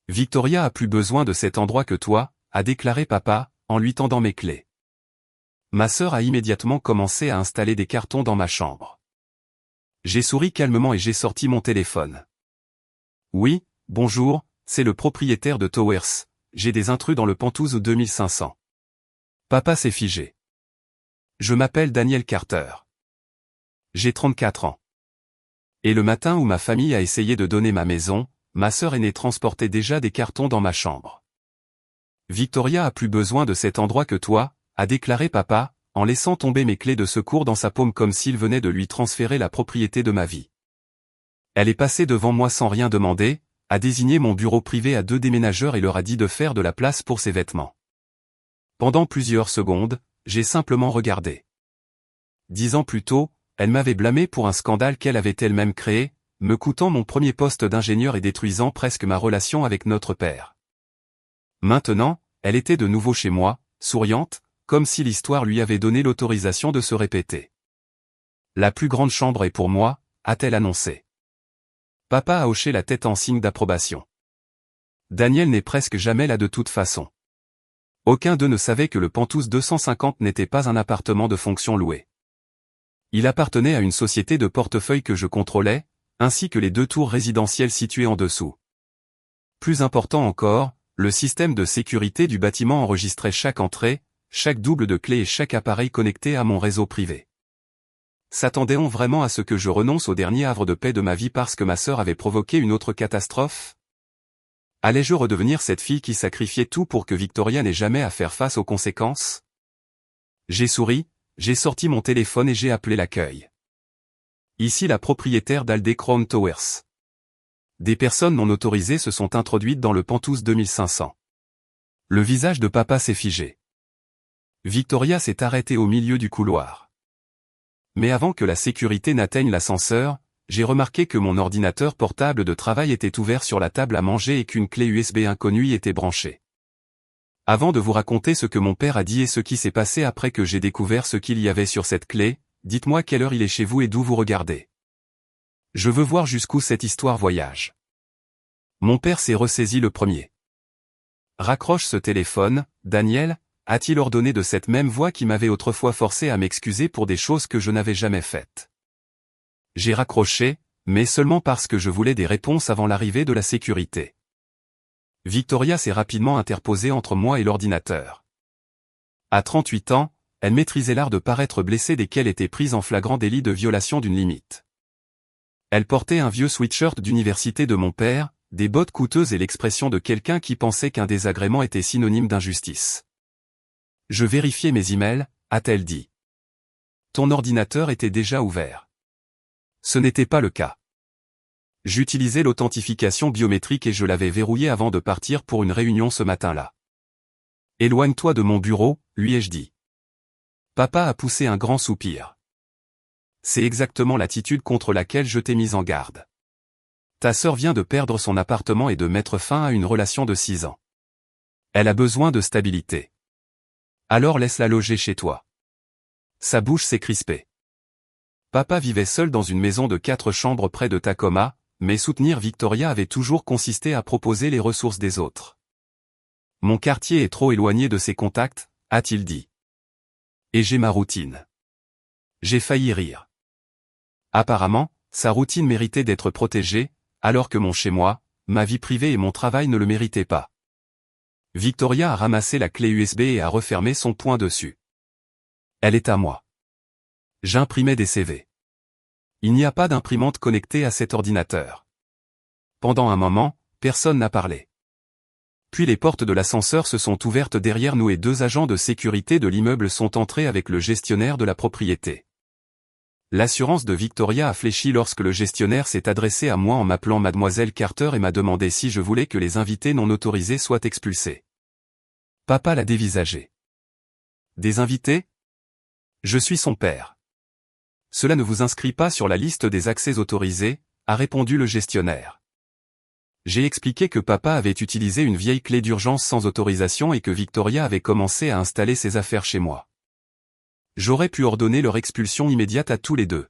Victoria a plus besoin de cet endroit que toi, a déclaré papa, en lui tendant mes clés. Ma sœur a immédiatement commencé à installer des cartons dans ma chambre. J'ai souri calmement et j'ai sorti mon téléphone. Oui, bonjour, c'est le propriétaire de Towers, j'ai des intrus dans le Penthouse 2500. Papa s'est figé. Je m'appelle Daniel Carter. J'ai 34 ans. Et le matin où ma famille a essayé de donner ma maison, ma sœur aînée transportait déjà des cartons dans ma chambre. Victoria a plus besoin de cet endroit que toi, a déclaré papa, en laissant tomber mes clés de secours dans sa paume comme s'il venait de lui transférer la propriété de ma vie. Elle est passée devant moi sans rien demander, a désigné mon bureau privé à 2 déménageurs et leur a dit de faire de la place pour ses vêtements. Pendant plusieurs secondes, j'ai simplement regardé. 10 ans plus tôt, elle m'avait blâmé pour un scandale qu'elle avait elle-même créé, me coûtant mon premier poste d'ingénieur et détruisant presque ma relation avec notre père. Maintenant, elle était de nouveau chez moi, souriante, comme si l'histoire lui avait donné l'autorisation de se répéter. La plus grande chambre est pour moi, a-t-elle annoncé. Papa a hoché la tête en signe d'approbation. Daniel n'est presque jamais là de toute façon. Aucun d'eux ne savait que le Penthouse 250 n'était pas un appartement de fonction loué. Il appartenait à une société de portefeuille que je contrôlais, ainsi que les 2 tours résidentielles situées en dessous. Plus important encore, le système de sécurité du bâtiment enregistrait chaque entrée, chaque double de clé et chaque appareil connecté à mon réseau privé. S'attendait-on vraiment à ce que je renonce au dernier havre de paix de ma vie parce que ma sœur avait provoqué une autre catastrophe? Allais-je redevenir cette fille qui sacrifiait tout pour que Victoria n'ait jamais à faire face aux conséquences? J'ai souri, j'ai sorti mon téléphone et j'ai appelé l'accueil. Ici la propriétaire d'Alde Crown Towers. Des personnes non autorisées se sont introduites dans le Penthouse 2500. Le visage de papa s'est figé. Victoria s'est arrêtée au milieu du couloir. Mais avant que la sécurité n'atteigne l'ascenseur, j'ai remarqué que mon ordinateur portable de travail était ouvert sur la table à manger et qu'une clé USB inconnue y était branchée. Avant de vous raconter ce que mon père a dit et ce qui s'est passé après que j'ai découvert ce qu'il y avait sur cette clé, dites-moi quelle heure il est chez vous et d'où vous regardez. Je veux voir jusqu'où cette histoire voyage. Mon père s'est ressaisi le premier. Raccroche ce téléphone, Daniel, a-t-il ordonné de cette même voix qui m'avait autrefois forcé à m'excuser pour des choses que je n'avais jamais faites. J'ai raccroché, mais seulement parce que je voulais des réponses avant l'arrivée de la sécurité. Victoria s'est rapidement interposée entre moi et l'ordinateur. À 38 ans, elle maîtrisait l'art de paraître blessée dès qu'elle était prise en flagrant délit de violation d'une limite. Elle portait un vieux sweatshirt d'université de mon père, des bottes coûteuses et l'expression de quelqu'un qui pensait qu'un désagrément était synonyme d'injustice. Je vérifiais mes emails, a-t-elle dit. Ton ordinateur était déjà ouvert. Ce n'était pas le cas. J'utilisais l'authentification biométrique et je l'avais verrouillé avant de partir pour une réunion ce matin-là. Éloigne-toi de mon bureau, lui ai-je dit. Papa a poussé un grand soupir. C'est exactement l'attitude contre laquelle je t'ai mise en garde. Ta sœur vient de perdre son appartement et de mettre fin à une relation de 6 ans. Elle a besoin de stabilité. Alors laisse-la loger chez toi. Sa bouche s'est crispée. Papa vivait seul dans une maison de 4 chambres près de Tacoma, mais soutenir Victoria avait toujours consisté à proposer les ressources des autres. Mon quartier est trop éloigné de ses contacts, a-t-il dit. Et j'ai ma routine. J'ai failli rire. Apparemment, sa routine méritait d'être protégée, alors que mon chez-moi, ma vie privée et mon travail ne le méritaient pas. Victoria a ramassé la clé USB et a refermé son poing dessus. Elle est à moi. J'imprimais des CV. Il n'y a pas d'imprimante connectée à cet ordinateur. Pendant un moment, personne n'a parlé. Puis les portes de l'ascenseur se sont ouvertes derrière nous et 2 agents de sécurité de l'immeuble sont entrés avec le gestionnaire de la propriété. L'assurance de Victoria a fléchi lorsque le gestionnaire s'est adressé à moi en m'appelant Mademoiselle Carter et m'a demandé si je voulais que les invités non autorisés soient expulsés. Papa l'a dévisagé. Des invités? Je suis son père. Cela ne vous inscrit pas sur la liste des accès autorisés, a répondu le gestionnaire. J'ai expliqué que papa avait utilisé une vieille clé d'urgence sans autorisation et que Victoria avait commencé à installer ses affaires chez moi. J'aurais pu ordonner leur expulsion immédiate à tous les 2.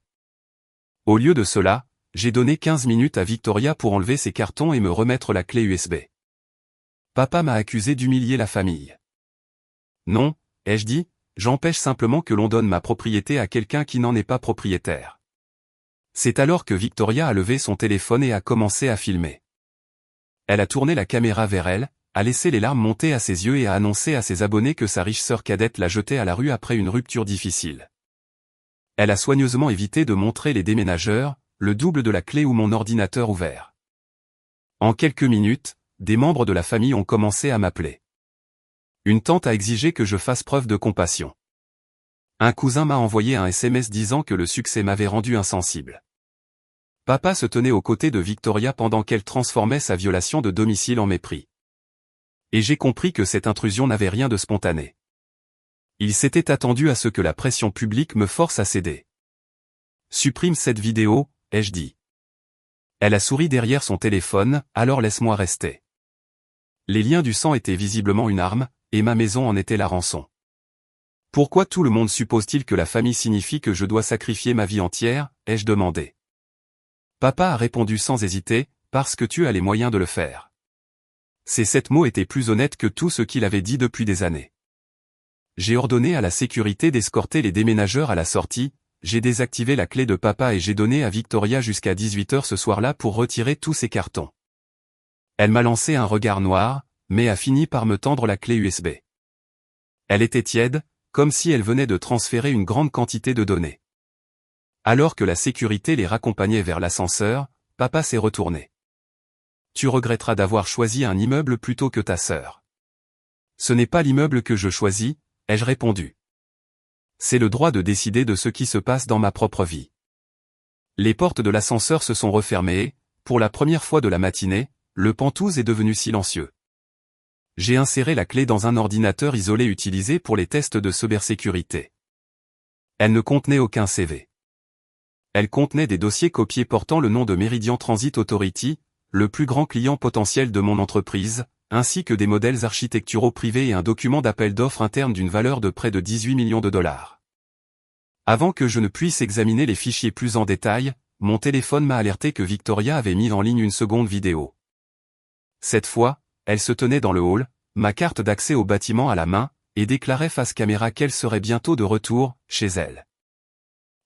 Au lieu de cela, j'ai donné 15 minutes à Victoria pour enlever ses cartons et me remettre la clé USB. Papa m'a accusé d'humilier la famille. Non, ai-je dit, j'empêche simplement que l'on donne ma propriété à quelqu'un qui n'en est pas propriétaire. C'est alors que Victoria a levé son téléphone et a commencé à filmer. Elle a tourné la caméra vers elle, a laissé les larmes monter à ses yeux et a annoncé à ses abonnés que sa riche sœur cadette l'a jetée à la rue après une rupture difficile. Elle a soigneusement évité de montrer les déménageurs, le double de la clé ou mon ordinateur ouvert. En quelques minutes, des membres de la famille ont commencé à m'appeler. Une tante a exigé que je fasse preuve de compassion. Un cousin m'a envoyé un SMS disant que le succès m'avait rendu insensible. Papa se tenait aux côtés de Victoria pendant qu'elle transformait sa violation de domicile en mépris. Et j'ai compris que cette intrusion n'avait rien de spontané. Il s'était attendu à ce que la pression publique me force à céder. Supprime cette vidéo, ai-je dit. Elle a souri derrière son téléphone, alors laisse-moi rester. Les liens du sang étaient visiblement une arme, et ma maison en était la rançon. Pourquoi tout le monde suppose-t-il que la famille signifie que je dois sacrifier ma vie entière, ai-je demandé. Papa a répondu sans hésiter, parce que tu as les moyens de le faire. Ces 7 mots étaient plus honnêtes que tout ce qu'il avait dit depuis des années. J'ai ordonné à la sécurité d'escorter les déménageurs à la sortie, j'ai désactivé la clé de papa et j'ai donné à Victoria jusqu'à 18h ce soir-là pour retirer tous ses cartons. Elle m'a lancé un regard noir, mais a fini par me tendre la clé USB. Elle était tiède, comme si elle venait de transférer une grande quantité de données. Alors que la sécurité les raccompagnait vers l'ascenseur, papa s'est retourné. Tu regretteras d'avoir choisi un immeuble plutôt que ta sœur. Ce n'est pas l'immeuble que je choisis, ai-je répondu. C'est le droit de décider de ce qui se passe dans ma propre vie. Les portes de l'ascenseur se sont refermées et, pour la première fois de la matinée, le Pentouse est devenu silencieux. J'ai inséré la clé dans un ordinateur isolé utilisé pour les tests de cybersécurité. Elle ne contenait aucun CV. Elle contenait des dossiers copiés portant le nom de Meridian Transit Authority, le plus grand client potentiel de mon entreprise, ainsi que des modèles architecturaux privés et un document d'appel d'offres interne d'une valeur de près de 18 millions de dollars. Avant que je ne puisse examiner les fichiers plus en détail, mon téléphone m'a alerté que Victoria avait mis en ligne une seconde vidéo. Cette fois, elle se tenait dans le hall, ma carte d'accès au bâtiment à la main, et déclarait face caméra qu'elle serait bientôt de retour, chez elle.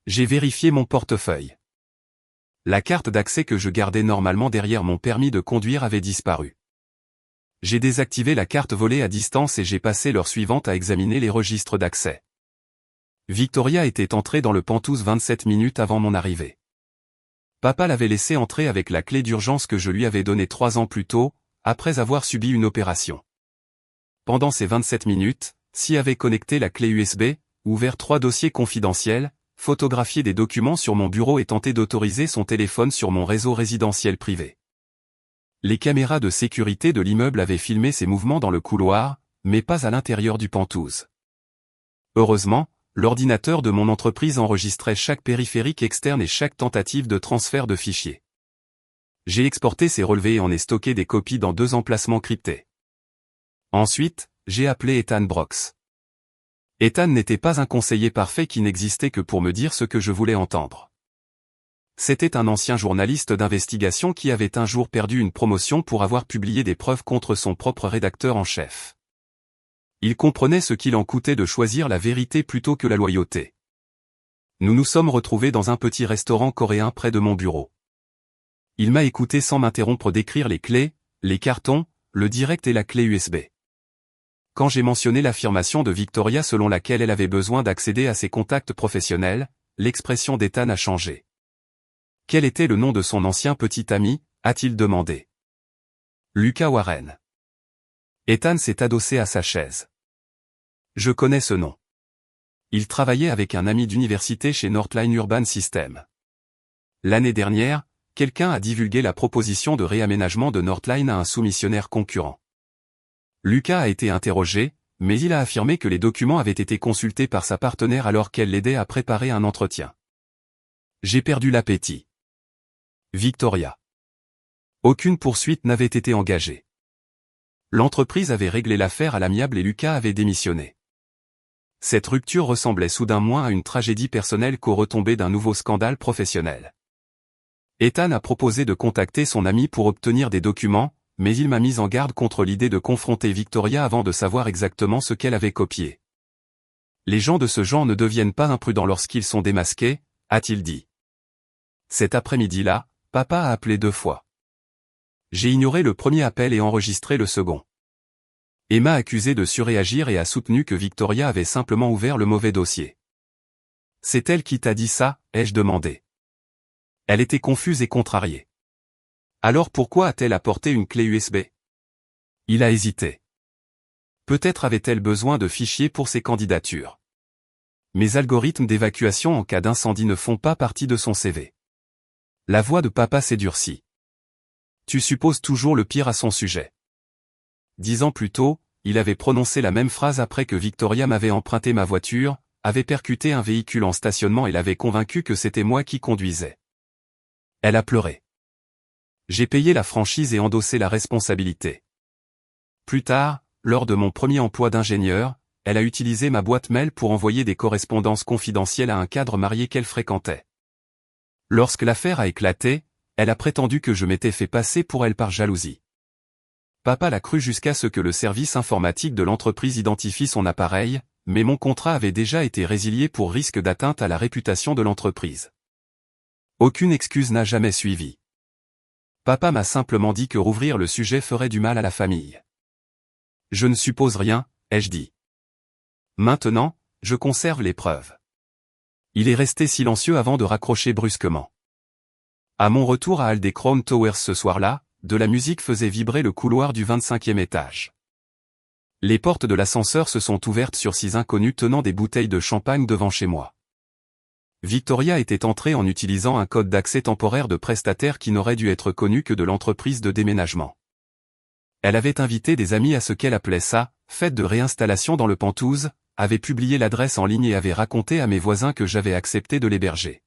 J'ai vérifié mon portefeuille. La carte d'accès que je gardais normalement derrière mon permis de conduire avait disparu. J'ai désactivé la carte volée à distance et j'ai passé l'heure suivante à examiner les registres d'accès. Victoria était entrée dans le Pentouse 27 minutes avant mon arrivée. Papa l'avait laissée entrer avec la clé d'urgence que je lui avais donnée 3 ans plus tôt, après avoir subi une opération. Pendant ces 27 minutes, Sy avait connecté la clé USB, ouvert 3 dossiers confidentiels, photographié des documents sur mon bureau et tenté d'autoriser son téléphone sur mon réseau résidentiel privé. Les caméras de sécurité de l'immeuble avaient filmé ses mouvements dans le couloir, mais pas à l'intérieur du Pentouse. Heureusement, l'ordinateur de mon entreprise enregistrait chaque périphérique externe et chaque tentative de transfert de fichiers. J'ai exporté ces relevés et en ai stocké des copies dans 2 emplacements cryptés. Ensuite, j'ai appelé Ethan Brox. Ethan n'était pas un conseiller parfait qui n'existait que pour me dire ce que je voulais entendre. C'était un ancien journaliste d'investigation qui avait un jour perdu une promotion pour avoir publié des preuves contre son propre rédacteur en chef. Il comprenait ce qu'il en coûtait de choisir la vérité plutôt que la loyauté. Nous nous sommes retrouvés dans un petit restaurant coréen près de mon bureau. Il m'a écouté sans m'interrompre décrire les clés, les cartons, le direct et la clé USB. Quand j'ai mentionné l'affirmation de Victoria selon laquelle elle avait besoin d'accéder à ses contacts professionnels, l'expression d'Ethan a changé. Quel était le nom de son ancien petit ami, a-t-il demandé. Lucas Warren. Ethan s'est adossé à sa chaise. Je connais ce nom. Il travaillait avec un ami d'université chez Northline Urban System. L'année dernière, quelqu'un a divulgué la proposition de réaménagement de Northline à un soumissionnaire concurrent. Lucas a été interrogé, mais il a affirmé que les documents avaient été consultés par sa partenaire alors qu'elle l'aidait à préparer un entretien. J'ai perdu l'appétit. Victoria. Aucune poursuite n'avait été engagée. L'entreprise avait réglé l'affaire à l'amiable et Lucas avait démissionné. Cette rupture ressemblait soudain moins à une tragédie personnelle qu'aux retombées d'un nouveau scandale professionnel. Ethan a proposé de contacter son ami pour obtenir des documents, mais il m'a mis en garde contre l'idée de confronter Victoria avant de savoir exactement ce qu'elle avait copié. Les gens de ce genre ne deviennent pas imprudents lorsqu'ils sont démasqués, a-t-il dit. Cet après-midi-là, papa a appelé 2 fois. J'ai ignoré le premier appel et enregistré le second. Emma a accusé de surréagir et a soutenu que Victoria avait simplement ouvert le mauvais dossier. C'est elle qui t'a dit ça, ai-je demandé. Elle était confuse et contrariée. Alors pourquoi a-t-elle apporté une clé USB? Il a hésité. Peut-être avait-elle besoin de fichiers pour ses candidatures. Mes algorithmes d'évacuation en cas d'incendie ne font pas partie de son CV. La voix de papa s'est durcie. Tu supposes toujours le pire à son sujet. 10 ans plus tôt, il avait prononcé la même phrase après que Victoria m'avait emprunté ma voiture, avait percuté un véhicule en stationnement et l'avait convaincu que c'était moi qui conduisais. Elle a pleuré. J'ai payé la franchise et endossé la responsabilité. Plus tard, lors de mon premier emploi d'ingénieur, elle a utilisé ma boîte mail pour envoyer des correspondances confidentielles à un cadre marié qu'elle fréquentait. Lorsque l'affaire a éclaté, elle a prétendu que je m'étais fait passer pour elle par jalousie. Papa l'a cru jusqu'à ce que le service informatique de l'entreprise identifie son appareil, mais mon contrat avait déjà été résilié pour risque d'atteinte à la réputation de l'entreprise. Aucune excuse n'a jamais suivi. Papa m'a simplement dit que rouvrir le sujet ferait du mal à la famille. Je ne suppose rien, ai-je dit. Maintenant, je conserve les preuves. Il est resté silencieux avant de raccrocher brusquement. À mon retour à Aldecrown Towers ce soir-là, de la musique faisait vibrer le couloir du 25e étage. Les portes de l'ascenseur se sont ouvertes sur 6 inconnus tenant des bouteilles de champagne devant chez moi. Victoria était entrée en utilisant un code d'accès temporaire de prestataire qui n'aurait dû être connu que de l'entreprise de déménagement. Elle avait invité des amis à ce qu'elle appelait ça, fête de réinstallation dans le Penthouse, avait publié l'adresse en ligne et avait raconté à mes voisins que j'avais accepté de l'héberger.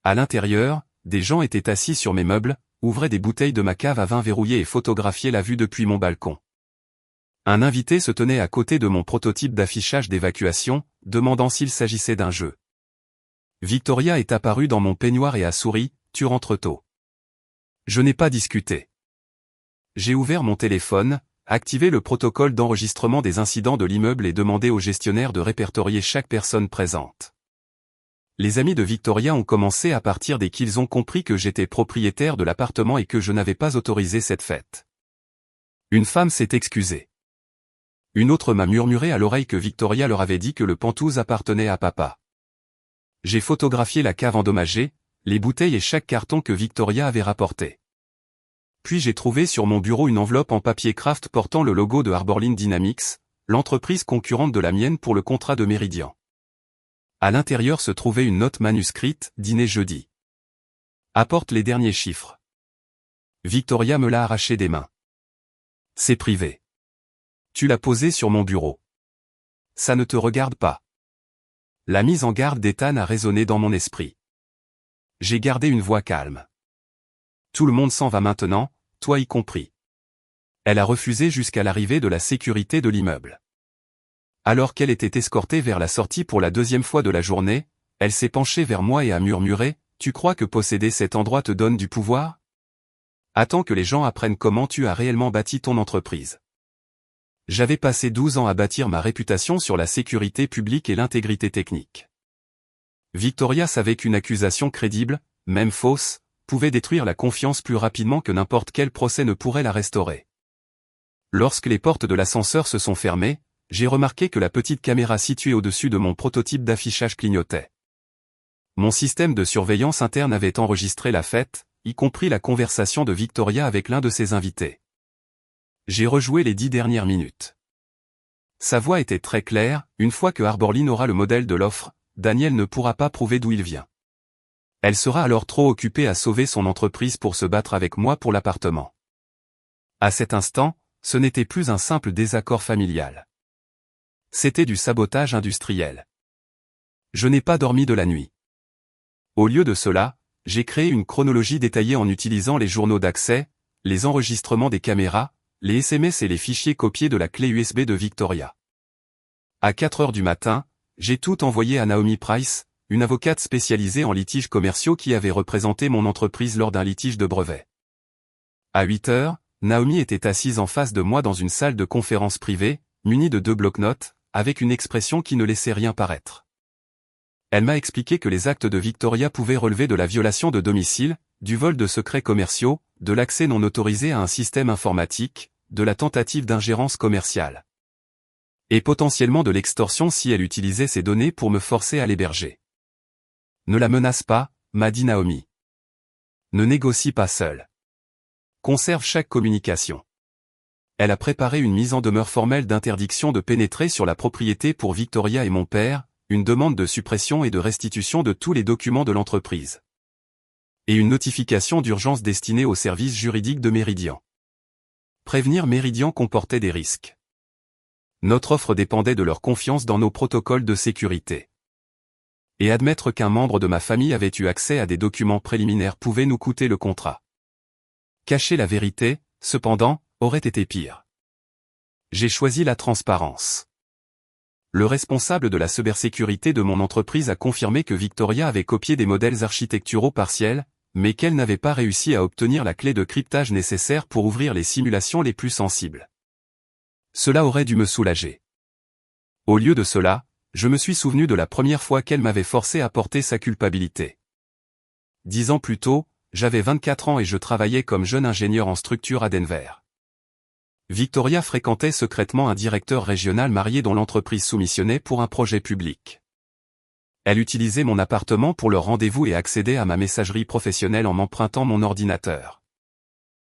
À l'intérieur, des gens étaient assis sur mes meubles, ouvraient des bouteilles de ma cave à vin verrouillées et photographiaient la vue depuis mon balcon. Un invité se tenait à côté de mon prototype d'affichage d'évacuation, demandant s'il s'agissait d'un jeu. Victoria est apparue dans mon peignoir et a souri, tu rentres tôt. Je n'ai pas discuté. J'ai ouvert mon téléphone, activé le protocole d'enregistrement des incidents de l'immeuble et demandé au gestionnaire de répertorier chaque personne présente. Les amis de Victoria ont commencé à partir dès qu'ils ont compris que j'étais propriétaire de l'appartement et que je n'avais pas autorisé cette fête. Une femme s'est excusée. Une autre m'a murmuré à l'oreille que Victoria leur avait dit que le Penthouse appartenait à papa. J'ai photographié la cave endommagée, les bouteilles et chaque carton que Victoria avait rapporté. Puis j'ai trouvé sur mon bureau une enveloppe en papier craft portant le logo de Arborline Dynamics, l'entreprise concurrente de la mienne pour le contrat de Meridian. À l'intérieur se trouvait une note manuscrite, dîner jeudi. Apporte les derniers chiffres. Victoria me l'a arraché des mains. C'est privé. Tu l'as posé sur mon bureau. Ça ne te regarde pas. La mise en garde d'Ethan a résonné dans mon esprit. J'ai gardé une voix calme. Tout le monde s'en va maintenant, toi y compris. Elle a refusé jusqu'à l'arrivée de la sécurité de l'immeuble. Alors qu'elle était escortée vers la sortie pour la 2e fois de la journée, elle s'est penchée vers moi et a murmuré, « Tu crois que posséder cet endroit te donne du pouvoir? Attends que les gens apprennent comment tu as réellement bâti ton entreprise. » J'avais passé 12 ans à bâtir ma réputation sur la sécurité publique et l'intégrité technique. Victoria savait qu'une accusation crédible, même fausse, pouvait détruire la confiance plus rapidement que n'importe quel procès ne pourrait la restaurer. Lorsque les portes de l'ascenseur se sont fermées, j'ai remarqué que la petite caméra située au-dessus de mon prototype d'affichage clignotait. Mon système de surveillance interne avait enregistré la fête, y compris la conversation de Victoria avec l'un de ses invités. J'ai rejoué les 10 dernières minutes. Sa voix était très claire, une fois que Arborline aura le modèle de l'offre, Daniel ne pourra pas prouver d'où il vient. Elle sera alors trop occupée à sauver son entreprise pour se battre avec moi pour l'appartement. À cet instant, ce n'était plus un simple désaccord familial. C'était du sabotage industriel. Je n'ai pas dormi de la nuit. Au lieu de cela, j'ai créé une chronologie détaillée en utilisant les journaux d'accès, les enregistrements des caméras, les SMS et les fichiers copiés de la clé USB de Victoria. À 4 heures du matin, j'ai tout envoyé à Naomi Price, une avocate spécialisée en litiges commerciaux qui avait représenté mon entreprise lors d'un litige de brevet. À 8 heures, Naomi était assise en face de moi dans une salle de conférence privée, munie de 2 bloc-notes, avec une expression qui ne laissait rien paraître. Elle m'a expliqué que les actes de Victoria pouvaient relever de la violation de domicile, du vol de secrets commerciaux, de l'accès non autorisé à un système informatique, de la tentative d'ingérence commerciale. Et potentiellement de l'extorsion si elle utilisait ces données pour me forcer à l'héberger. Ne la menace pas, m'a dit Naomi. Ne négocie pas seule. Conserve chaque communication. Elle a préparé une mise en demeure formelle d'interdiction de pénétrer sur la propriété pour Victoria et mon père, une demande de suppression et de restitution de tous les documents de l'entreprise. Et une notification d'urgence destinée au service juridique de Meridian. Prévenir Meridian comportait des risques. Notre offre dépendait de leur confiance dans nos protocoles de sécurité. Et admettre qu'un membre de ma famille avait eu accès à des documents préliminaires pouvait nous coûter le contrat. Cacher la vérité, cependant, aurait été pire. J'ai choisi la transparence. Le responsable de la cybersécurité de mon entreprise a confirmé que Victoria avait copié des modèles architecturaux partiels, mais qu'elle n'avait pas réussi à obtenir la clé de cryptage nécessaire pour ouvrir les simulations les plus sensibles. Cela aurait dû me soulager. Au lieu de cela, je me suis souvenu de la première fois qu'elle m'avait forcé à porter sa culpabilité. 10 ans plus tôt, j'avais 24 ans et je travaillais comme jeune ingénieur en structure à Denver. Victoria fréquentait secrètement un directeur régional marié dont l'entreprise soumissionnait pour un projet public. Elle utilisait mon appartement pour le rendez-vous et accédait à ma messagerie professionnelle en empruntant mon ordinateur.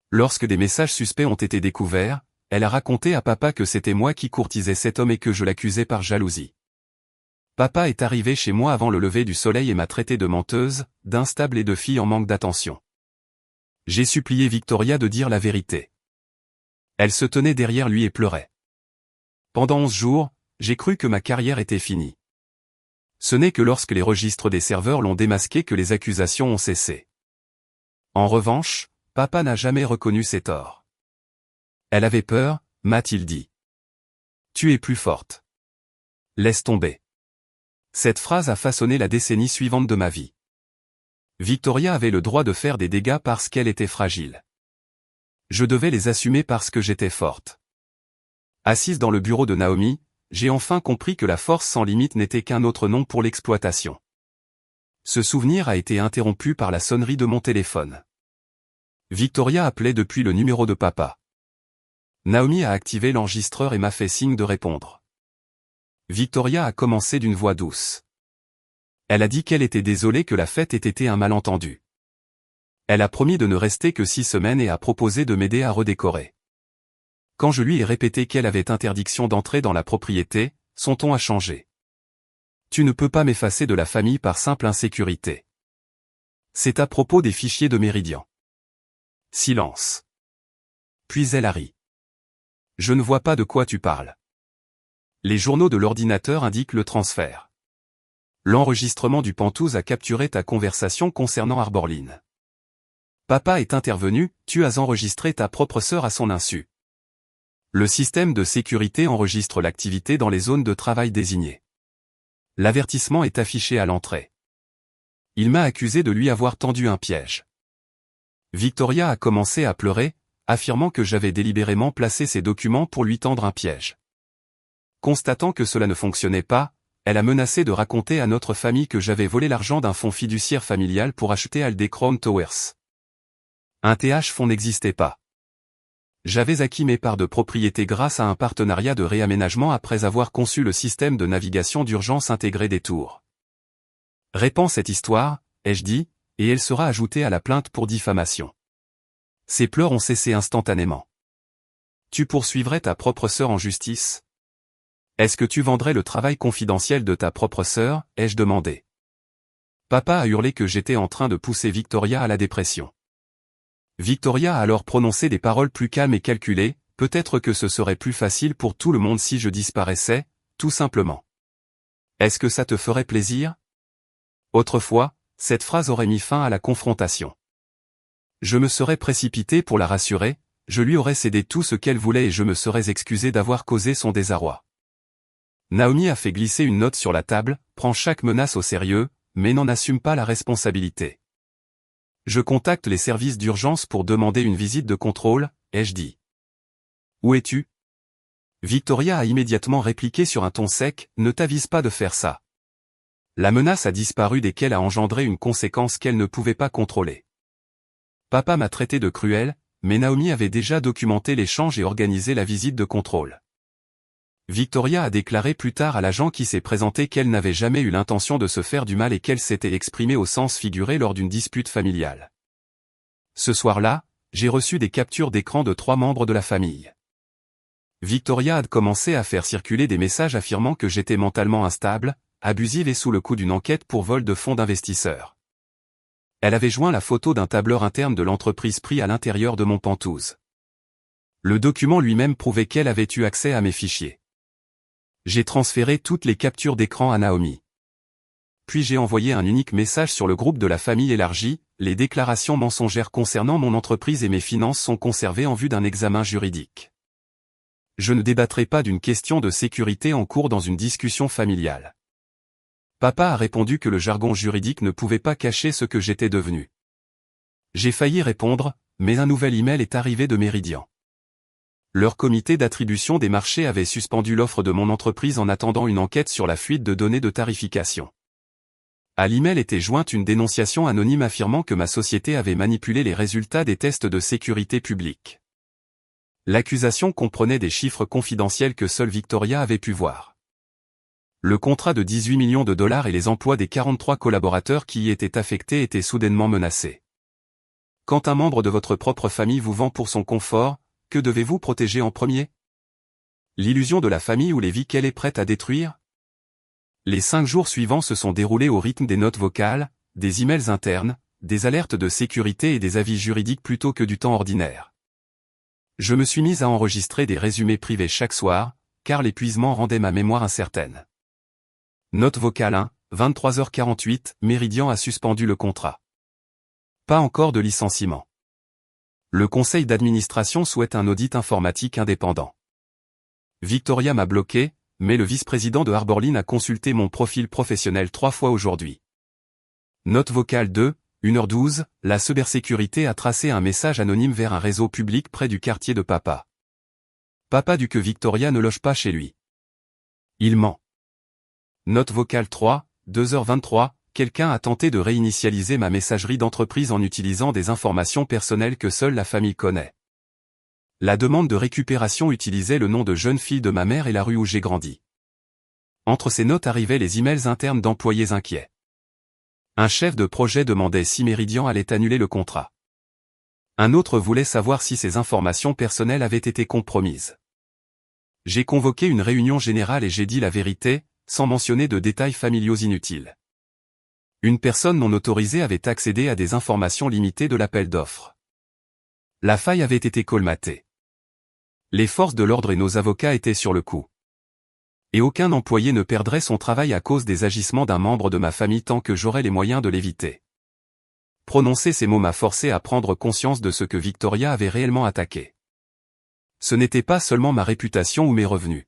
Lorsque des messages suspects ont été découverts, elle a raconté à papa que c'était moi qui courtisais cet homme et que je l'accusais par jalousie. Papa est arrivé chez moi avant le lever du soleil et m'a traité de menteuse, d'instable et de fille en manque d'attention. J'ai supplié Victoria de dire la vérité. Elle se tenait derrière lui et pleurait. Pendant 11 jours, j'ai cru que ma carrière était finie. Ce n'est que lorsque les registres des serveurs l'ont démasqué que les accusations ont cessé. En revanche, papa n'a jamais reconnu ses torts. Elle avait peur, m'a-t-il dit. Tu es plus forte. Laisse tomber. Cette phrase a façonné la décennie suivante de ma vie. Victoria avait le droit de faire des dégâts parce qu'elle était fragile. Je devais les assumer parce que j'étais forte. Assise dans le bureau de Naomi, j'ai enfin compris que la force sans limite n'était qu'un autre nom pour l'exploitation. Ce souvenir a été interrompu par la sonnerie de mon téléphone. Victoria appelait depuis le numéro de papa. Naomi a activé l'enregistreur et m'a fait signe de répondre. Victoria a commencé d'une voix douce. Elle a dit qu'elle était désolée que la fête ait été un malentendu. Elle a promis de ne rester que 6 semaines et a proposé de m'aider à redécorer. Quand je lui ai répété qu'elle avait interdiction d'entrer dans la propriété, son ton a changé. Tu ne peux pas m'effacer de la famille par simple insécurité. C'est à propos des fichiers de Meridian. Silence. Puis elle a ri. Je ne vois pas de quoi tu parles. Les journaux de l'ordinateur indiquent le transfert. L'enregistrement du Pantouz a capturé ta conversation concernant Arborline. Papa est intervenu, tu as enregistré ta propre sœur à son insu. Le système de sécurité enregistre l'activité dans les zones de travail désignées. L'avertissement est affiché à l'entrée. Il m'a accusé de lui avoir tendu un piège. Victoria a commencé à pleurer, affirmant que j'avais délibérément placé ses documents pour lui tendre un piège. Constatant que cela ne fonctionnait pas, elle a menacé de raconter à notre famille que j'avais volé l'argent d'un fonds fiduciaire familial pour acheter Aldea Crown Towers. Un fonds n'existait pas. J'avais acquis mes parts de propriété grâce à un partenariat de réaménagement après avoir conçu le système de navigation d'urgence intégré des tours. Répands cette histoire, ai-je dit, et elle sera ajoutée à la plainte pour diffamation. Ses pleurs ont cessé instantanément. Tu poursuivrais ta propre sœur en justice ? Est-ce que tu vendrais le travail confidentiel de ta propre sœur, ai-je demandé. Papa a hurlé que j'étais en train de pousser Victoria à la dépression. Victoria a alors prononcé des paroles plus calmes et calculées, peut-être que ce serait plus facile pour tout le monde si je disparaissais, tout simplement. Est-ce que ça te ferait plaisir ? Autrefois, cette phrase aurait mis fin à la confrontation. Je me serais précipité pour la rassurer, je lui aurais cédé tout ce qu'elle voulait et je me serais excusé d'avoir causé son désarroi. Naomi a fait glisser une note sur la table, prend chaque menace au sérieux, mais n'en assume pas la responsabilité. Je contacte les services d'urgence pour demander une visite de contrôle, ai-je dit. Où es-tu? Victoria a immédiatement répliqué sur un ton sec, ne t'avise pas de faire ça. La menace a disparu dès qu'elle a engendré une conséquence qu'elle ne pouvait pas contrôler. Papa m'a traité de cruel, mais Naomi avait déjà documenté l'échange et organisé la visite de contrôle. Victoria a déclaré plus tard à l'agent qui s'est présenté qu'elle n'avait jamais eu l'intention de se faire du mal et qu'elle s'était exprimée au sens figuré lors d'une dispute familiale. Ce soir-là, j'ai reçu des captures d'écran de 3 membres de la famille. Victoria a commencé à faire circuler des messages affirmant que j'étais mentalement instable, abusive et sous le coup d'une enquête pour vol de fonds d'investisseurs. Elle avait joint la photo d'un tableur interne de l'entreprise pris à l'intérieur de mon pantouse. Le document lui-même prouvait qu'elle avait eu accès à mes fichiers. J'ai transféré toutes les captures d'écran à Naomi. Puis j'ai envoyé un unique message sur le groupe de la famille élargie, les déclarations mensongères concernant mon entreprise et mes finances sont conservées en vue d'un examen juridique. Je ne débattrai pas d'une question de sécurité en cours dans une discussion familiale. Papa a répondu que le jargon juridique ne pouvait pas cacher ce que j'étais devenu. J'ai failli répondre, mais un nouvel email est arrivé de Meridian. Leur comité d'attribution des marchés avait suspendu l'offre de mon entreprise en attendant une enquête sur la fuite de données de tarification. À l'email était jointe une dénonciation anonyme affirmant que ma société avait manipulé les résultats des tests de sécurité publique. L'accusation comprenait des chiffres confidentiels que seule Victoria avait pu voir. Le contrat de 18 millions de dollars et les emplois des 43 collaborateurs qui y étaient affectés étaient soudainement menacés. Quand un membre de votre propre famille vous vend pour son confort, que devez-vous protéger en premier? L'illusion de la famille ou les vies qu'elle est prête à détruire? Les 5 jours suivants se sont déroulés au rythme des notes vocales, des emails internes, des alertes de sécurité et des avis juridiques plutôt que du temps ordinaire. Je me suis mise à enregistrer des résumés privés chaque soir, car l'épuisement rendait ma mémoire incertaine. Note vocale 1, 23h48, Meridian a suspendu le contrat. Pas encore de licenciement. Le conseil d'administration souhaite un audit informatique indépendant. Victoria m'a bloqué, mais le vice-président de Arborline a consulté mon profil professionnel 3 fois aujourd'hui. Note vocale 2, 1h12, la cybersécurité a tracé un message anonyme vers un réseau public près du quartier de Papa. Papa dit que Victoria ne loge pas chez lui. Il ment. Note vocale 3, 2h23, quelqu'un a tenté de réinitialiser ma messagerie d'entreprise en utilisant des informations personnelles que seule la famille connaît. La demande de récupération utilisait le nom de jeune fille de ma mère et la rue où j'ai grandi. Entre ces notes arrivaient les emails internes d'employés inquiets. Un chef de projet demandait si Meridian allait annuler le contrat. Un autre voulait savoir si ses informations personnelles avaient été compromises. J'ai convoqué une réunion générale et j'ai dit la vérité, sans mentionner de détails familiaux inutiles. Une personne non autorisée avait accédé à des informations limitées de l'appel d'offres. La faille avait été colmatée. Les forces de l'ordre et nos avocats étaient sur le coup. Et aucun employé ne perdrait son travail à cause des agissements d'un membre de ma famille tant que j'aurais les moyens de l'éviter. Prononcer ces mots m'a forcé à prendre conscience de ce que Victoria avait réellement attaqué. Ce n'était pas seulement ma réputation ou mes revenus.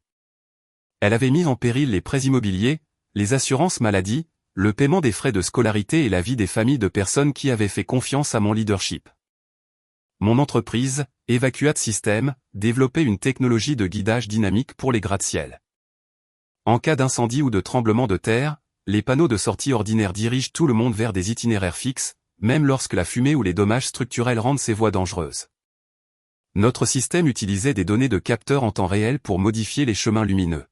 Elle avait mis en péril les prêts immobiliers, les assurances maladie, le paiement des frais de scolarité et la vie des familles de personnes qui avaient fait confiance à mon leadership. Mon entreprise, Evacuate System, développait une technologie de guidage dynamique pour les gratte-ciel. En cas d'incendie ou de tremblement de terre, les panneaux de sortie ordinaires dirigent tout le monde vers des itinéraires fixes, même lorsque la fumée ou les dommages structurels rendent ces voies dangereuses. Notre système utilisait des données de capteurs en temps réel pour modifier les chemins lumineux.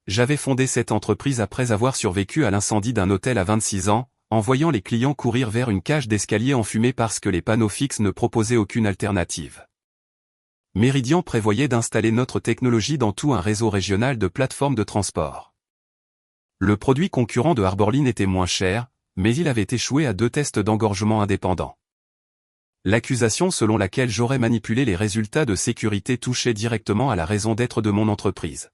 J'avais fondé cette entreprise après avoir survécu à l'incendie d'un hôtel à 26 ans, en voyant les clients courir vers une cage d'escalier enfumée parce que les panneaux fixes ne proposaient aucune alternative. Meridian prévoyait d'installer notre technologie dans tout un réseau régional de plateformes de transport. Le produit concurrent de Arborline était moins cher, mais il avait échoué à 2 tests d'engorgement indépendants. L'accusation selon laquelle j'aurais manipulé les résultats de sécurité touchait directement à la raison d'être de mon entreprise.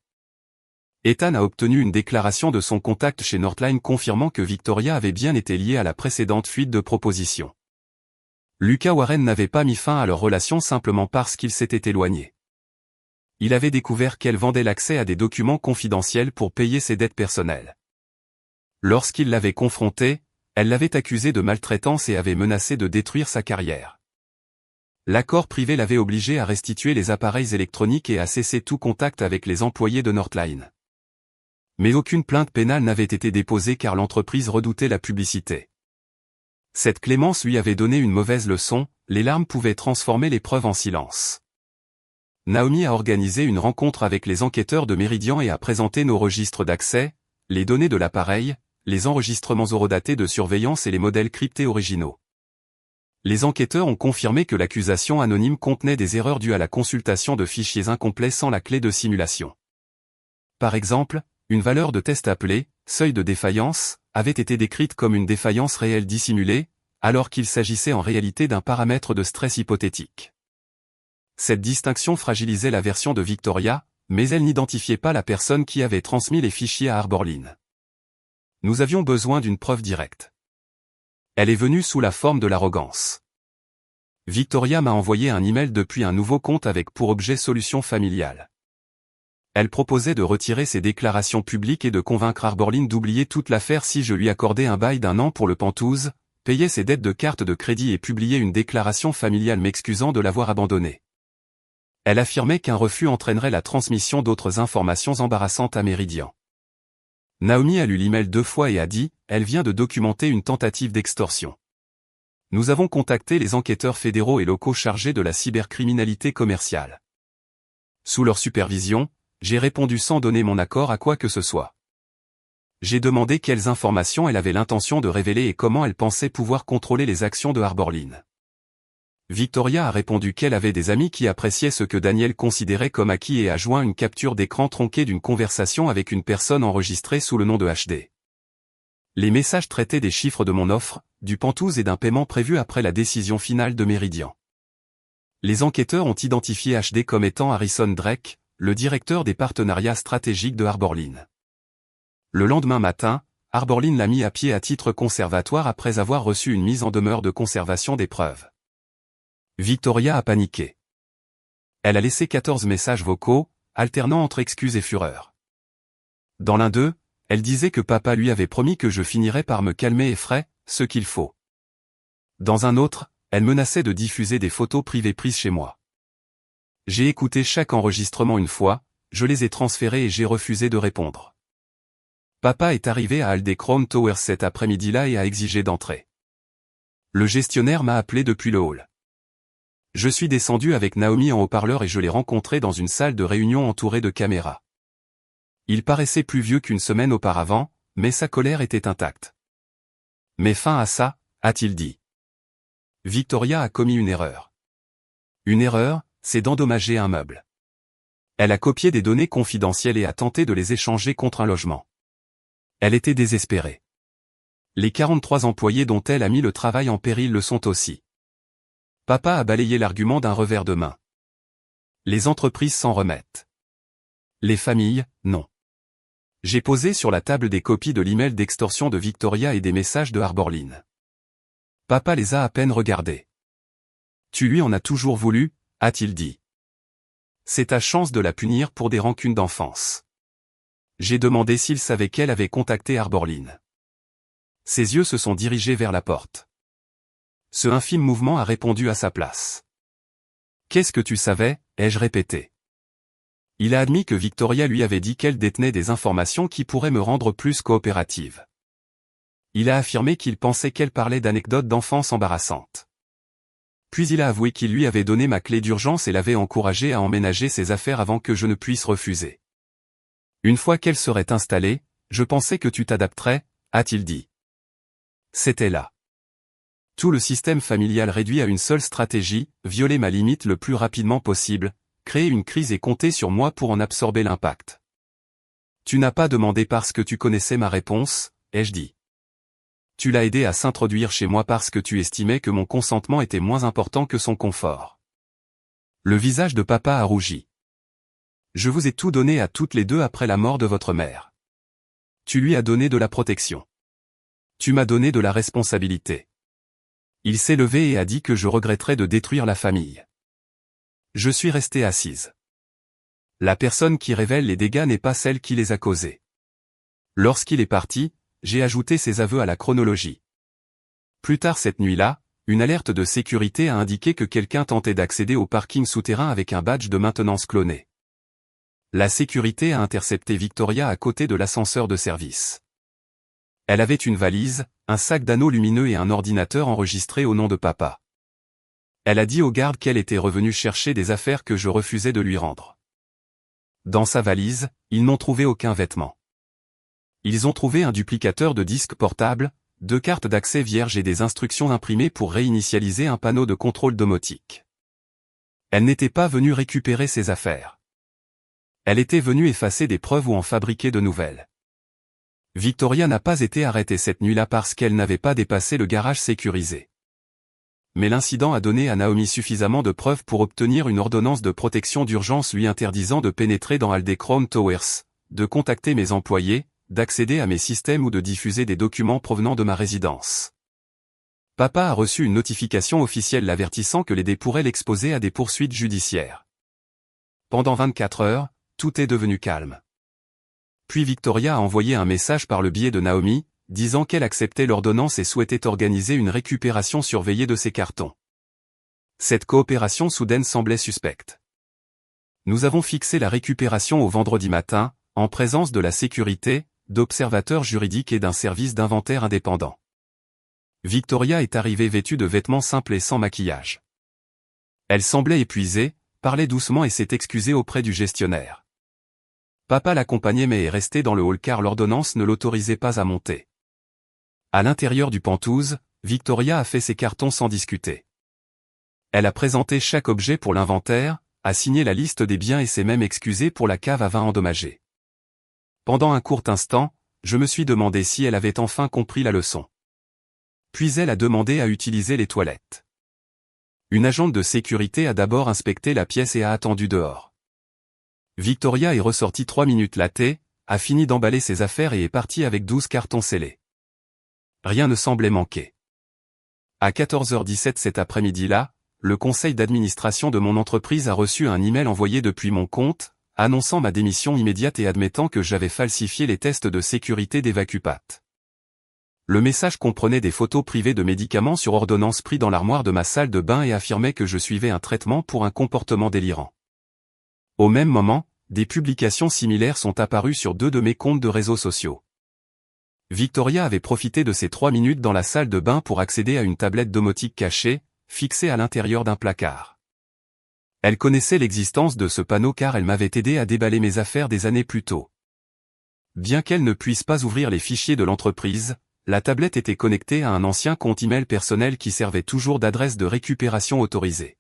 Ethan a obtenu une déclaration de son contact chez Northline confirmant que Victoria avait bien été liée à la précédente fuite de propositions. Lucas Warren n'avait pas mis fin à leur relation simplement parce qu'il s'était éloigné. Il avait découvert qu'elle vendait l'accès à des documents confidentiels pour payer ses dettes personnelles. Lorsqu'il l'avait confrontée, elle l'avait accusée de maltraitance et avait menacé de détruire sa carrière. L'accord privé l'avait obligé à restituer les appareils électroniques et à cesser tout contact avec les employés de Northline. Mais aucune plainte pénale n'avait été déposée car l'entreprise redoutait la publicité. Cette clémence lui avait donné une mauvaise leçon, les larmes pouvaient transformer les preuves en silence. Naomi a organisé une rencontre avec les enquêteurs de Meridian et a présenté nos registres d'accès, les données de l'appareil, les enregistrements horodatés de surveillance et les modèles cryptés originaux. Les enquêteurs ont confirmé que l'accusation anonyme contenait des erreurs dues à la consultation de fichiers incomplets sans la clé de simulation. Par exemple, une valeur de test appelée « seuil de défaillance » avait été décrite comme une défaillance réelle dissimulée, alors qu'il s'agissait en réalité d'un paramètre de stress hypothétique. Cette distinction fragilisait la version de Victoria, mais elle n'identifiait pas la personne qui avait transmis les fichiers à Arborline. Nous avions besoin d'une preuve directe. Elle est venue sous la forme de l'arrogance. Victoria m'a envoyé un email depuis un nouveau compte avec pour objet solution familiale. Elle proposait de retirer ses déclarations publiques et de convaincre Arborline d'oublier toute l'affaire si je lui accordais un bail d'1 an pour le Penthouse, payais ses dettes de carte de crédit et publier une déclaration familiale m'excusant de l'avoir abandonnée. Elle affirmait qu'un refus entraînerait la transmission d'autres informations embarrassantes à Meridian. Naomi a lu l'email 2 fois et a dit « Elle vient de documenter une tentative d'extorsion. Nous avons contacté les enquêteurs fédéraux et locaux chargés de la cybercriminalité commerciale. Sous leur supervision, j'ai répondu sans donner mon accord à quoi que ce soit. J'ai demandé quelles informations elle avait l'intention de révéler et comment elle pensait pouvoir contrôler les actions de Arborline. Victoria a répondu qu'elle avait des amis qui appréciaient ce que Daniel considérait comme acquis et a joint une capture d'écran tronquée d'une conversation avec une personne enregistrée sous le nom de HD. Les messages traitaient des chiffres de mon offre, du Penthouse et d'un paiement prévu après la décision finale de Meridian. Les enquêteurs ont identifié HD comme étant Harrison Drake, le directeur des partenariats stratégiques de Arborline. Le lendemain matin, Arborline l'a mis à pied à titre conservatoire après avoir reçu une mise en demeure de conservation des preuves. Victoria a paniqué. Elle a laissé 14 messages vocaux, alternant entre excuses et fureur. Dans l'un d'eux, elle disait que papa lui avait promis que je finirais par me calmer et ferais ce qu'il faut. Dans un autre, elle menaçait de diffuser des photos privées prises chez moi. J'ai écouté chaque enregistrement une fois, je les ai transférés et j'ai refusé de répondre. Papa est arrivé à Aldecrown Towers cet après-midi-là et a exigé d'entrer. Le gestionnaire m'a appelé depuis le hall. Je suis descendu avec Naomi en haut-parleur et je l'ai rencontré dans une salle de réunion entourée de caméras. Il paraissait plus vieux qu'une semaine auparavant, mais sa colère était intacte. « Mets fin à ça », a-t-il dit. Victoria a commis une erreur. Une erreur, c'est d'endommager un meuble. Elle a copié des données confidentielles et a tenté de les échanger contre un logement. Elle était désespérée. Les 43 employés dont elle a mis le travail en péril le sont aussi. Papa a balayé l'argument d'un revers de main. Les entreprises s'en remettent. Les familles, non. J'ai posé sur la table des copies de l'email d'extorsion de Victoria et des messages de Arborline. Papa les a à peine regardés. Tu lui en as toujours voulu, a-t-il dit. C'est ta chance de la punir pour des rancunes d'enfance. J'ai demandé s'il savait qu'elle avait contacté Arborline. Ses yeux se sont dirigés vers la porte. Ce infime mouvement a répondu à sa place. Qu'est-ce que tu savais, ai-je répété. Il a admis que Victoria lui avait dit qu'elle détenait des informations qui pourraient me rendre plus coopérative. Il a affirmé qu'il pensait qu'elle parlait d'anecdotes d'enfance embarrassantes. Puis il a avoué qu'il lui avait donné ma clé d'urgence et l'avait encouragé à emménager ses affaires avant que je ne puisse refuser. Une fois qu'elle serait installée, je pensais que tu t'adapterais, a-t-il dit. C'était là. Tout le système familial réduit à une seule stratégie, violer ma limite le plus rapidement possible, créer une crise et compter sur moi pour en absorber l'impact. Tu n'as pas demandé parce que tu connaissais ma réponse, ai-je dit. Tu l'as aidé à s'introduire chez moi parce que tu estimais que mon consentement était moins important que son confort. Le visage de papa a rougi. Je vous ai tout donné à toutes les deux après la mort de votre mère. Tu lui as donné de la protection. Tu m'as donné de la responsabilité. Il s'est levé et a dit que je regretterais de détruire la famille. Je suis restée assise. La personne qui révèle les dégâts n'est pas celle qui les a causés. Lorsqu'il est parti, j'ai ajouté ses aveux à la chronologie. Plus tard cette nuit-là, une alerte de sécurité a indiqué que quelqu'un tentait d'accéder au parking souterrain avec un badge de maintenance cloné. La sécurité a intercepté Victoria à côté de l'ascenseur de service. Elle avait une valise, un sac d'anneaux lumineux et un ordinateur enregistré au nom de papa. Elle a dit aux gardes qu'elle était revenue chercher des affaires que je refusais de lui rendre. Dans sa valise, ils n'ont trouvé aucun vêtement. Ils ont trouvé un duplicateur de disques portables, 2 cartes d'accès vierges et des instructions imprimées pour réinitialiser un panneau de contrôle domotique. Elle n'était pas venue récupérer ses affaires. Elle était venue effacer des preuves ou en fabriquer de nouvelles. Victoria n'a pas été arrêtée cette nuit-là parce qu'elle n'avait pas dépassé le garage sécurisé. Mais l'incident a donné à Naomi suffisamment de preuves pour obtenir une ordonnance de protection d'urgence lui interdisant de pénétrer dans Aldecrown Towers, de contacter mes employés, d'accéder à mes systèmes ou de diffuser des documents provenant de ma résidence. Papa a reçu une notification officielle l'avertissant que l'aider pourrait l'exposer à des poursuites judiciaires. Pendant 24 heures, tout est devenu calme. Puis Victoria a envoyé un message par le biais de Naomi, disant qu'elle acceptait l'ordonnance et souhaitait organiser une récupération surveillée de ses cartons. Cette coopération soudaine semblait suspecte. Nous avons fixé la récupération au vendredi matin, en présence de la sécurité, d'observateurs juridiques et d'un service d'inventaire indépendant. Victoria est arrivée vêtue de vêtements simples et sans maquillage. Elle semblait épuisée, parlait doucement et s'est excusée auprès du gestionnaire. Papa l'accompagnait mais est resté dans le hall car l'ordonnance ne l'autorisait pas à monter. À l'intérieur du Penthouse, Victoria a fait ses cartons sans discuter. Elle a présenté chaque objet pour l'inventaire, a signé la liste des biens et s'est même excusée pour la cave à vin endommagée. Pendant un court instant, je me suis demandé si elle avait enfin compris la leçon. Puis elle a demandé à utiliser les toilettes. Une agente de sécurité a d'abord inspecté la pièce et a attendu dehors. Victoria est ressortie 3 minutes latée, a fini d'emballer ses affaires et est partie avec 12 cartons scellés. Rien ne semblait manquer. À 14h17 cet après-midi-là, le conseil d'administration de mon entreprise a reçu un email envoyé depuis mon compte, annonçant ma démission immédiate et admettant que j'avais falsifié les tests de sécurité d'Evacupat. Le message comprenait des photos privées de médicaments sur ordonnance pris dans l'armoire de ma salle de bain et affirmait que je suivais un traitement pour un comportement délirant. Au même moment, des publications similaires sont apparues sur 2 de mes comptes de réseaux sociaux. Victoria avait profité de ces 3 minutes dans la salle de bain pour accéder à une tablette domotique cachée, fixée à l'intérieur d'un placard. Elle connaissait l'existence de ce panneau car elle m'avait aidé à déballer mes affaires des années plus tôt. Bien qu'elle ne puisse pas ouvrir les fichiers de l'entreprise, la tablette était connectée à un ancien compte email personnel qui servait toujours d'adresse de récupération autorisée.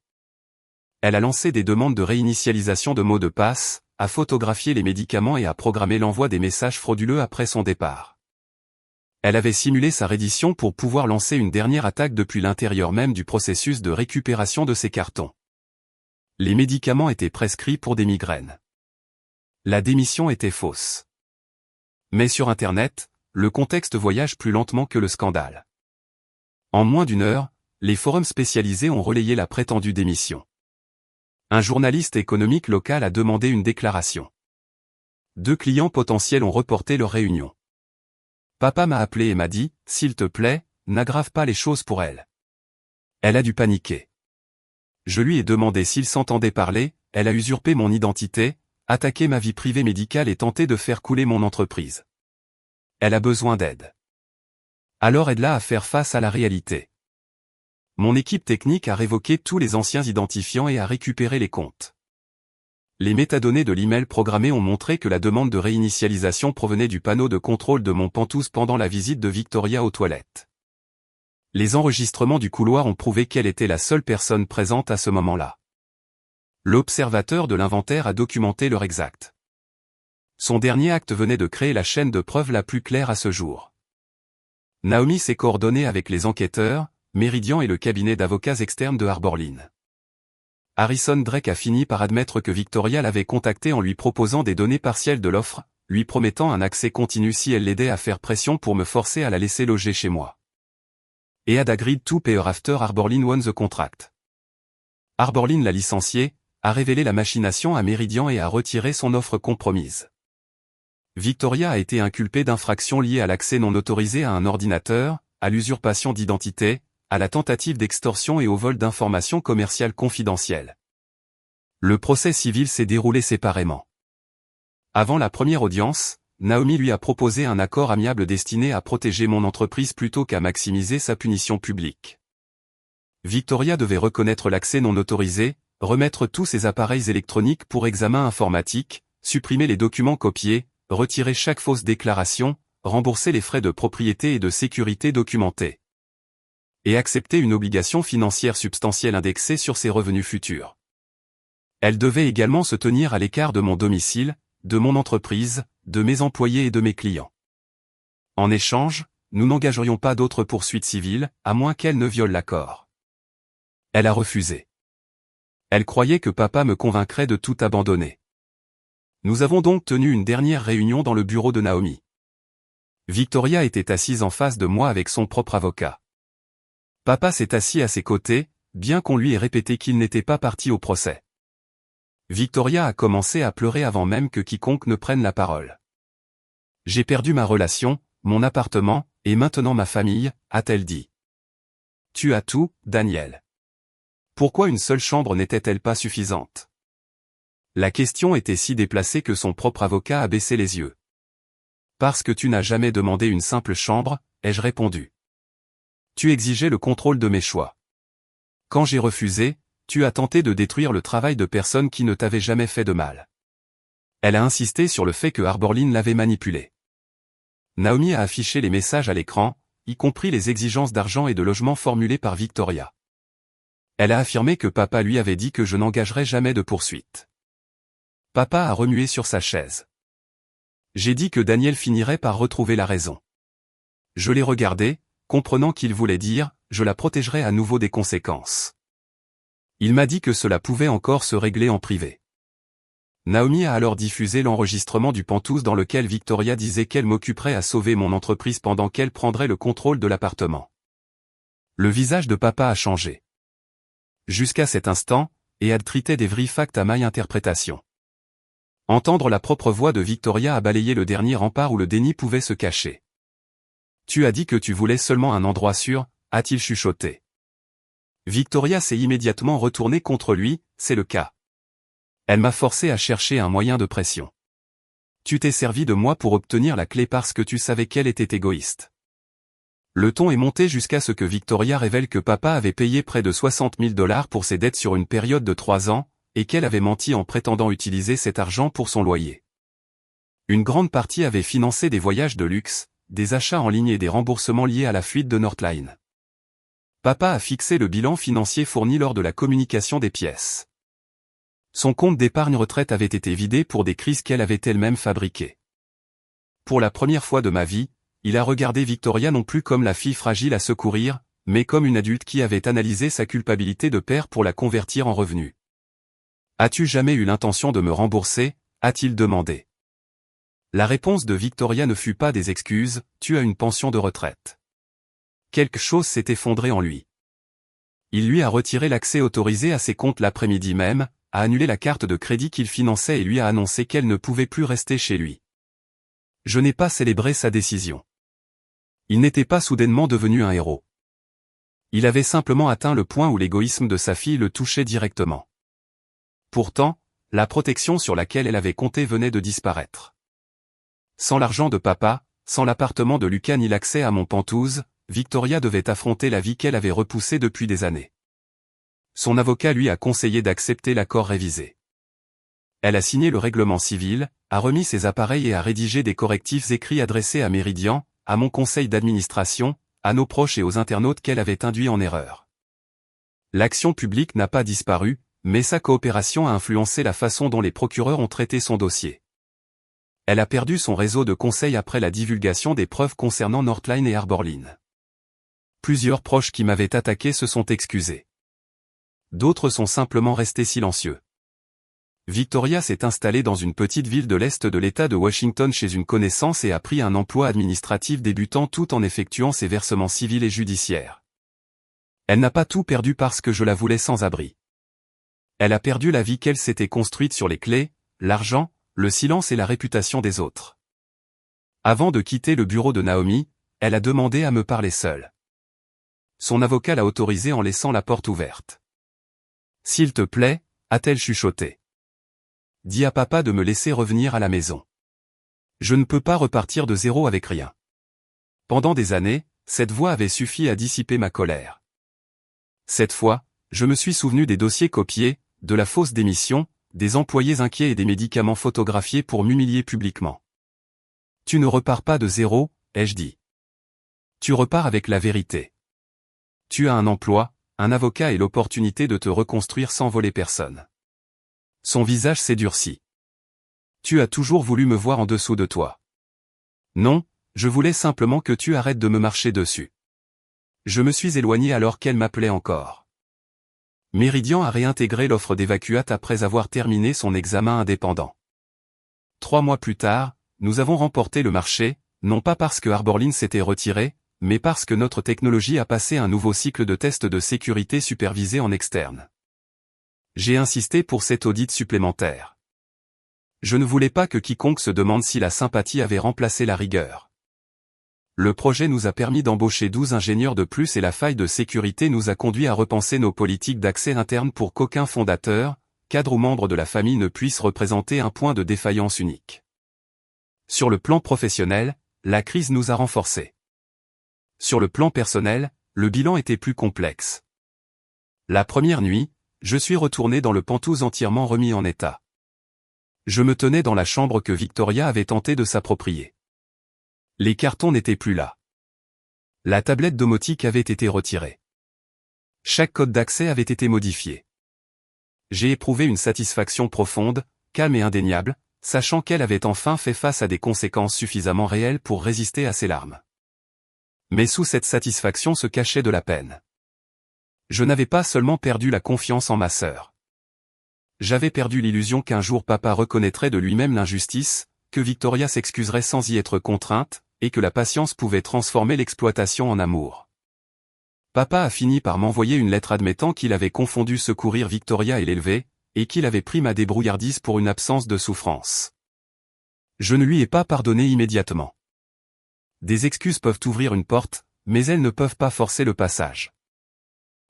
Elle a lancé des demandes de réinitialisation de mots de passe, a photographié les médicaments et a programmé l'envoi des messages frauduleux après son départ. Elle avait simulé sa reddition pour pouvoir lancer une dernière attaque depuis l'intérieur même du processus de récupération de ses cartons. Les médicaments étaient prescrits pour des migraines. La démission était fausse. Mais sur Internet, le contexte voyage plus lentement que le scandale. En moins d'1 heure, les forums spécialisés ont relayé la prétendue démission. Un journaliste économique local a demandé une déclaration. 2 clients potentiels ont reporté leur réunion. Papa m'a appelé et m'a dit, « S'il te plaît, n'aggrave pas les choses pour elle. » Elle a dû paniquer. Je lui ai demandé s'il s'entendait parler, elle a usurpé mon identité, attaqué ma vie privée médicale et tenté de faire couler mon entreprise. Elle a besoin d'aide. Alors aide-la à faire face à la réalité. Mon équipe technique a révoqué tous les anciens identifiants et a récupéré les comptes. Les métadonnées de l'email programmé ont montré que la demande de réinitialisation provenait du panneau de contrôle de mon Penthouse pendant la visite de Victoria aux toilettes. Les enregistrements du couloir ont prouvé qu'elle était la seule personne présente à ce moment-là. L'observateur de l'inventaire a documenté l'heure exacte. Son dernier acte venait de créer la chaîne de preuves la plus claire à ce jour. Naomi s'est coordonnée avec les enquêteurs, Meridian et le cabinet d'avocats externes de Arborlin. Harrison Drake a fini par admettre que Victoria l'avait contacté en lui proposant des données partielles de l'offre, lui promettant un accès continu si elle l'aidait à faire pression pour me forcer à la laisser loger chez moi. Et had agreed to pay her after Arborlin won the contract. Arborlin l'a licencié, a révélé la machination à Meridian et a retiré son offre compromise. Victoria a été inculpée d'infractions liées à l'accès non autorisé à un ordinateur, à l'usurpation d'identité, à la tentative d'extorsion et au vol d'informations commerciales confidentielles. Le procès civil s'est déroulé séparément. Avant la première audience, Naomi lui a proposé un accord amiable destiné à protéger mon entreprise plutôt qu'à maximiser sa punition publique. Victoria devait reconnaître l'accès non autorisé, remettre tous ses appareils électroniques pour examen informatique, supprimer les documents copiés, retirer chaque fausse déclaration, rembourser les frais de propriété et de sécurité documentés. Et accepter une obligation financière substantielle indexée sur ses revenus futurs. Elle devait également se tenir à l'écart de mon domicile, de mon entreprise, de mes employés et de mes clients. En échange, nous n'engagerions pas d'autres poursuites civiles, à moins qu'elle ne viole l'accord. Elle a refusé. Elle croyait que papa me convaincrait de tout abandonner. Nous avons donc tenu une dernière réunion dans le bureau de Naomi. Victoria était assise en face de moi avec son propre avocat. Papa s'est assis à ses côtés, bien qu'on lui ait répété qu'il n'était pas parti au procès. Victoria a commencé à pleurer avant même que quiconque ne prenne la parole. J'ai perdu ma relation, mon appartement, et maintenant ma famille, a-t-elle dit. Tu as tout, Daniel. Pourquoi une seule chambre n'était-elle pas suffisante? La question était si déplacée que son propre avocat a baissé les yeux. Parce que tu n'as jamais demandé une simple chambre, ai-je répondu. Tu exigeais le contrôle de mes choix. Quand j'ai refusé, tu as tenté de détruire le travail de personnes qui ne t'avaient jamais fait de mal. Elle a insisté sur le fait que Arborline l'avait manipulé. Naomi a affiché les messages à l'écran, y compris les exigences d'argent et de logement formulées par Victoria. Elle a affirmé que papa lui avait dit que je n'engagerais jamais de poursuite. Papa a remué sur sa chaise. J'ai dit que Daniel finirait par retrouver la raison. Je l'ai regardé, comprenant qu'il voulait dire, je la protégerai à nouveau des conséquences. Il m'a dit que cela pouvait encore se régler en privé. Naomi a alors diffusé l'enregistrement du pantouse dans lequel Victoria disait qu'elle m'occuperait à sauver mon entreprise pendant qu'elle prendrait le contrôle de l'appartement. Le visage de papa a changé. Jusqu'à cet instant, et elle traitait des vrais facts à my interprétation. Entendre la propre voix de Victoria a balayé le dernier rempart où le déni pouvait se cacher. Tu as dit que tu voulais seulement un endroit sûr, a-t-il chuchoté. Victoria s'est immédiatement retournée contre lui, c'est le cas. Elle m'a forcé à chercher un moyen de pression. Tu t'es servi de moi pour obtenir la clé parce que tu savais qu'elle était égoïste. Le ton est monté jusqu'à ce que Victoria révèle que papa avait payé près de 60 000 $ pour ses dettes sur une période de 3 ans, et qu'elle avait menti en prétendant utiliser cet argent pour son loyer. Une grande partie avait financé des voyages de luxe, des achats en ligne et des remboursements liés à la fuite de Northline. Papa a fixé le bilan financier fourni lors de la communication des pièces. Son compte d'épargne retraite avait été vidé pour des crises qu'elle avait elle-même fabriquées. Pour la première fois de ma vie, il a regardé Victoria non plus comme la fille fragile à secourir, mais comme une adulte qui avait analysé sa culpabilité de père pour la convertir en revenu. « As-tu jamais eu l'intention de me rembourser ?» a-t-il demandé. La réponse de Victoria ne fut pas des excuses, « Tu as une pension de retraite. » Quelque chose s'est effondré en lui. Il lui a retiré l'accès autorisé à ses comptes l'après-midi même, a annulé la carte de crédit qu'il finançait et lui a annoncé qu'elle ne pouvait plus rester chez lui. Je n'ai pas célébré sa décision. Il n'était pas soudainement devenu un héros. Il avait simplement atteint le point où l'égoïsme de sa fille le touchait directement. Pourtant, la protection sur laquelle elle avait compté venait de disparaître. Sans l'argent de papa, sans l'appartement de Lucas ni l'accès à mon pantouse, Victoria devait affronter la vie qu'elle avait repoussée depuis des années. Son avocat lui a conseillé d'accepter l'accord révisé. Elle a signé le règlement civil, a remis ses appareils et a rédigé des correctifs écrits adressés à Méridian, à mon conseil d'administration, à nos proches et aux internautes qu'elle avait induits en erreur. L'action publique n'a pas disparu, mais sa coopération a influencé la façon dont les procureurs ont traité son dossier. Elle a perdu son réseau de conseil après la divulgation des preuves concernant Northline et Arborline. Plusieurs proches qui m'avaient attaqué se sont excusés. D'autres sont simplement restés silencieux. Victoria s'est installée dans une petite ville de l'Est de l'État de Washington chez une connaissance et a pris un emploi administratif débutant tout en effectuant ses versements civils et judiciaires. Elle n'a pas tout perdu parce que je la voulais sans abri. Elle a perdu la vie qu'elle s'était construite sur les clés, l'argent, le silence et la réputation des autres. Avant de quitter le bureau de Naomi, elle a demandé à me parler seule. Son avocat l'a autorisé en laissant la porte ouverte. S'il te plaît, a-t-elle chuchoté. Dis à papa de me laisser revenir à la maison. Je ne peux pas repartir de zéro avec rien. Pendant des années, cette voix avait suffi à dissiper ma colère. Cette fois, je me suis souvenu des dossiers copiés, de la fausse démission, des employés inquiets et des médicaments photographiés pour m'humilier publiquement. Tu ne repars pas de zéro, ai-je dit. Tu repars avec la vérité. Tu as un emploi, un avocat et l'opportunité de te reconstruire sans voler personne. Son visage s'est durci. Tu as toujours voulu me voir en dessous de toi. Non, je voulais simplement que tu arrêtes de me marcher dessus. Je me suis éloigné alors qu'elle m'appelait encore. Méridian a réintégré l'offre d'évacuat après avoir terminé son examen indépendant. 3 mois plus tard, nous avons remporté le marché, non pas parce que Arborlin s'était retiré, mais parce que notre technologie a passé un nouveau cycle de tests de sécurité supervisé en externe. J'ai insisté pour cet audit supplémentaire. Je ne voulais pas que quiconque se demande si la sympathie avait remplacé la rigueur. Le projet nous a permis d'embaucher 12 ingénieurs de plus et la faille de sécurité nous a conduit à repenser nos politiques d'accès interne pour qu'aucun fondateur, cadre ou membre de la famille ne puisse représenter un point de défaillance unique. Sur le plan professionnel, la crise nous a renforcés. Sur le plan personnel, le bilan était plus complexe. La première nuit, je suis retourné dans le Penthouse entièrement remis en état. Je me tenais dans la chambre que Victoria avait tenté de s'approprier. Les cartons n'étaient plus là. La tablette domotique avait été retirée. Chaque code d'accès avait été modifié. J'ai éprouvé une satisfaction profonde, calme et indéniable, sachant qu'elle avait enfin fait face à des conséquences suffisamment réelles pour résister à ses larmes. Mais sous cette satisfaction se cachait de la peine. Je n'avais pas seulement perdu la confiance en ma sœur. J'avais perdu l'illusion qu'un jour papa reconnaîtrait de lui-même l'injustice, que Victoria s'excuserait sans y être contrainte, et que la patience pouvait transformer l'exploitation en amour. Papa a fini par m'envoyer une lettre admettant qu'il avait confondu secourir Victoria et l'élever, et qu'il avait pris ma débrouillardise pour une absence de souffrance. Je ne lui ai pas pardonné immédiatement. Des excuses peuvent ouvrir une porte, mais elles ne peuvent pas forcer le passage.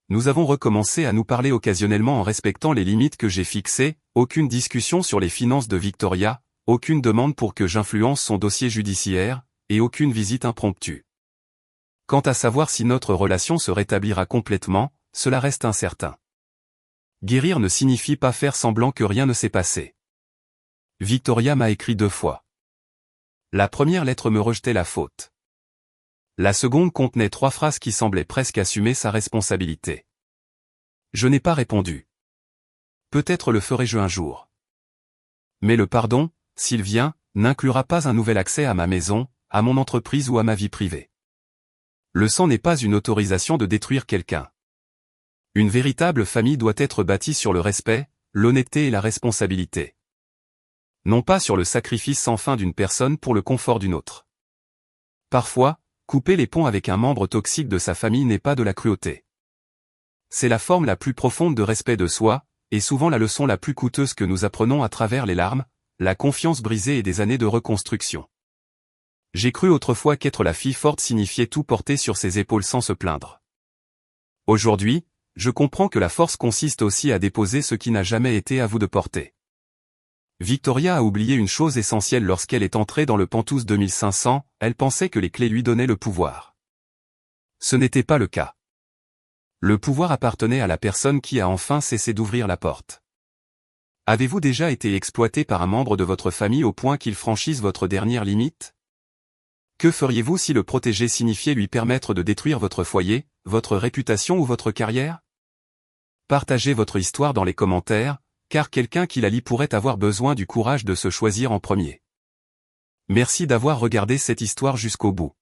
Nous avons recommencé à nous parler occasionnellement en respectant les limites que j'ai fixées, aucune discussion sur les finances de Victoria, aucune demande pour que j'influence son dossier judiciaire, et aucune visite impromptue. Quant à savoir si notre relation se rétablira complètement, cela reste incertain. Guérir ne signifie pas faire semblant que rien ne s'est passé. Victoria m'a écrit 2 fois. La première lettre me rejetait la faute. La seconde contenait 3 phrases qui semblaient presque assumer sa responsabilité. Je n'ai pas répondu. Peut-être le ferai-je un jour. Mais le pardon, s'il vient, n'inclura pas un nouvel accès à ma maison, à mon entreprise ou à ma vie privée. Le sang n'est pas une autorisation de détruire quelqu'un. Une véritable famille doit être bâtie sur le respect, l'honnêteté et la responsabilité. Non pas sur le sacrifice sans fin d'une personne pour le confort d'une autre. Parfois, couper les ponts avec un membre toxique de sa famille n'est pas de la cruauté. C'est la forme la plus profonde de respect de soi, et souvent la leçon la plus coûteuse que nous apprenons à travers les larmes, la confiance brisée et des années de reconstruction. J'ai cru autrefois qu'être la fille forte signifiait tout porter sur ses épaules sans se plaindre. Aujourd'hui, je comprends que la force consiste aussi à déposer ce qui n'a jamais été à vous de porter. Victoria a oublié une chose essentielle lorsqu'elle est entrée dans le Penthouse 2500, elle pensait que les clés lui donnaient le pouvoir. Ce n'était pas le cas. Le pouvoir appartenait à la personne qui a enfin cessé d'ouvrir la porte. Avez-vous déjà été exploité par un membre de votre famille au point qu'il franchisse votre dernière limite ? Que feriez-vous si le protéger signifiait lui permettre de détruire votre foyer, votre réputation ou votre carrière ? Partagez votre histoire dans les commentaires, car quelqu'un qui la lit pourrait avoir besoin du courage de se choisir en premier. Merci d'avoir regardé cette histoire jusqu'au bout.